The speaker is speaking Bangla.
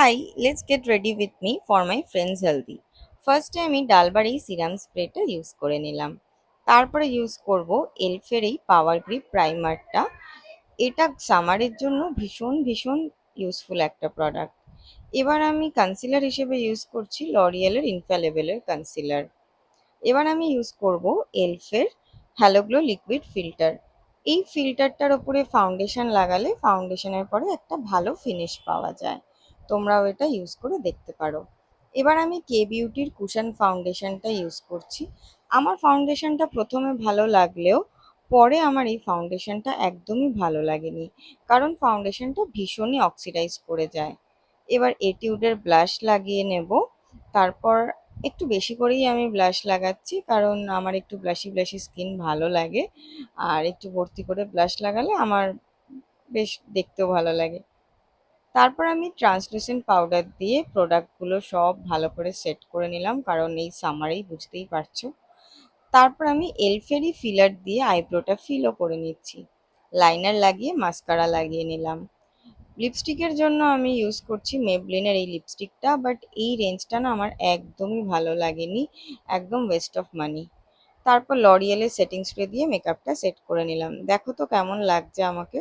Hi, let's get ready with me for my friends healthy. ফার্স্টে আমি ডালবার এই সিরাম স্প্রেটা ইউজ করে নিলাম। তারপরে ইউজ করব এলফের এই পাওয়ার গ্রিপ প্রাইমারটা। এটা সামারের জন্য ভীষণ ভীষণ ইউজফুল একটা প্রোডাক্ট। এবার আমি কনসিলার হিসেবে ইউজ করছি লরিয়েলের ইনফ্যালেবেলের কনসিলার। এবার আমি ইউজ করব এলফের হ্যালো গ্লো লিকুইড ফিল্টার। এই ফিল্টারটার ওপরে ফাউন্ডেশন লাগালে ফাউন্ডেশনের পরে একটা ভালো ফিনিশ পাওয়া যায়। তোমরাও এটা ইউজ করে দেখতে পারো। এবার আমি কে বিউটির কুশন ফাউন্ডেশনটা ইউজ করছি। আমার ফাউন্ডেশনটা প্রথমে ভালো লাগলেও পরে আমার এই ফাউন্ডেশনটা একদমই ভালো লাগেনি, কারণ ফাউন্ডেশনটা ভীষণই অক্সিডাইজ করে যায়। এবার এটিউডের ব্লাশ লাগিয়ে নেব। তারপর একটু বেশি করেই আমি ব্লাশ লাগাচ্ছি, কারণ আমার একটু ব্লাশি ব্লাশি স্কিন ভালো লাগে। আর একটু ভর্তি করে ব্লাশ লাগালে আমার বেশ দেখতেও ভালো লাগে। তারপর আমি ট্রান্সলুসেন্ট পাউডার দিয়ে প্রোডাক্টগুলো সব ভালো করে সেট করে নিলাম, কারণ এই সামারেই বুঝতেই পারছো। তারপর আমি এলফেরি ফিলার দিয়ে আইব্রোটা ফিলও করে নিচ্ছি। লাইনার লাগিয়ে মাস্কারা লাগিয়ে নিলাম। লিপস্টিকের জন্য আমি ইউজ করছি মেবলিনের এই লিপস্টিকটা, বাট এই রেঞ্জটা না আমার একদমই ভালো লাগেনি, একদম ওয়েস্ট অফ মানি। তারপর লরিয়েলের সেটিং স্প্রে দিয়ে মেকআপটা সেট করে নিলাম। দেখো তো কেমন লাগছে আমাকে।